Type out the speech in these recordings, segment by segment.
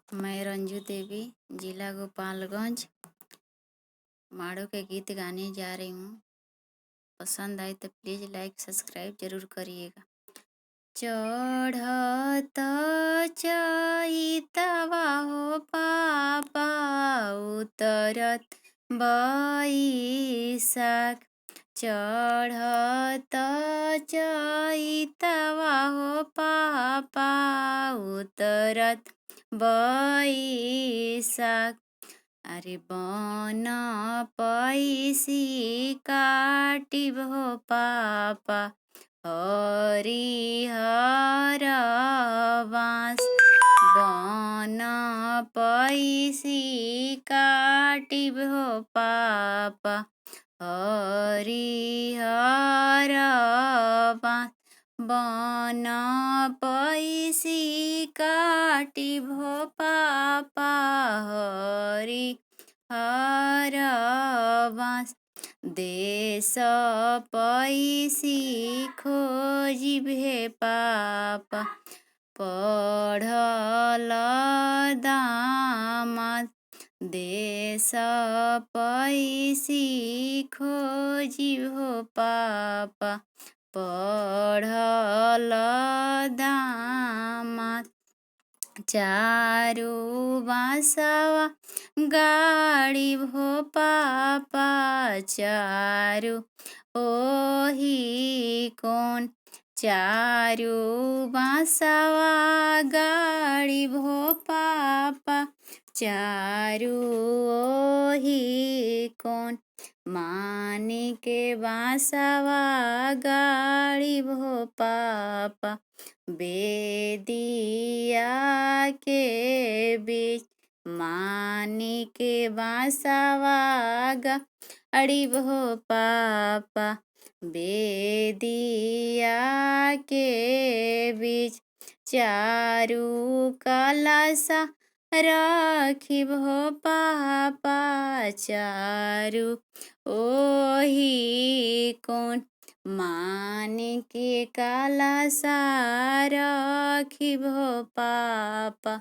मैं रंजू देवी, जिला गोपालगंज माड़ो के गीत गाने जा रही हूँ। पसंद आए तो प्लीज़ लाइक सब्सक्राइब जरूर करिएगा। चढ़त चैतवा हो पापा, उतरत बैसाख। चढ़त चैतवा हो पापा, उतरत बैसाख। अरे बन पैसी काटिब हो पापा, हरिहर बाँस। बन पैसी काटिब हो पापा, हरिहर बाँस। बन पैसी काटिब हो पापा, हरिहर बाँस। देश पैसी खोजिब हे पापा, पढ़ल दामाद। देश पैसी खोजिब हो पापा, पढ़ल दामाद। चारू बाँसवा गाड़िब हो पापा, चारू ओही कोन। चारू बाँसवा गाड़िब हो पापा, चारू ओही कोन। मानिक बाँसवा गाड़िब हो पापा, बेदिया के बीच। मानिक बाँसवा गाड़िब हो पापा, बेदिया के बीच। चारू कलशा रखिब हो पापा, चारू ओही कोन। मानिक कलशा रखिब हो पापा,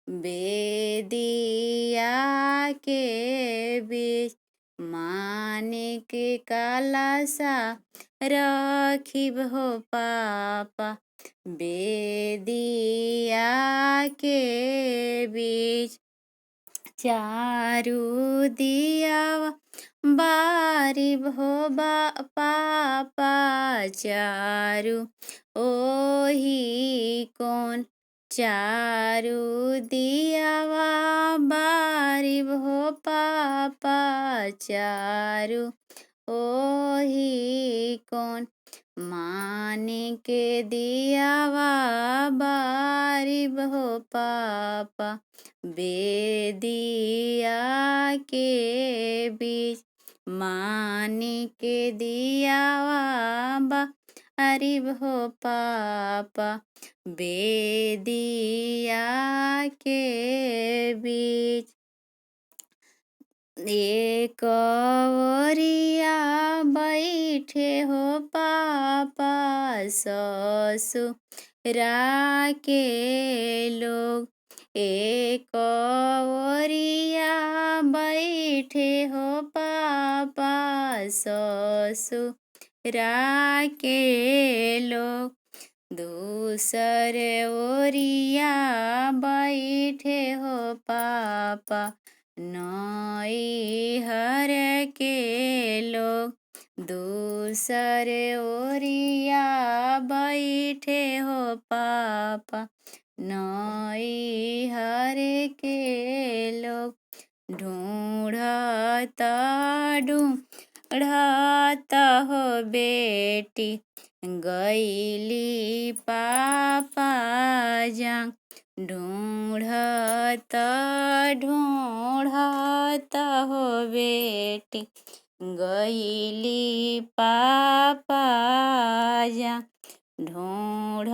बेदिया के बीच। मानिक कलशा रखिब हो पापा, बेदिया के बीच। चारू दियावा बारिब हो पापा, चारू ओही कोन। चारू दियावा बारिब हो पापा, चारू ओही कोन। मानिक दियावा बारिब हो पापा, बेदिया के बीच। मानिक दियावा बारिब हो पापा, बेदिया के बीच। एक ओरिया बैठे हो पापा, ससुरा के लोग। एक ओरिया बैठे हो पापा, ससुरा के लोग। दूसरे ओरिया बैठे हो पापा, नैहर के लोग। दूसरे ओरिया बैठे हो पापा, नैहर के लोग। ढूंढत ढूंढत हो बेटी, गईली पापा जांग। ढूंढत ढूंढत हो बेटी, गईली पापा जांग। ढूंढ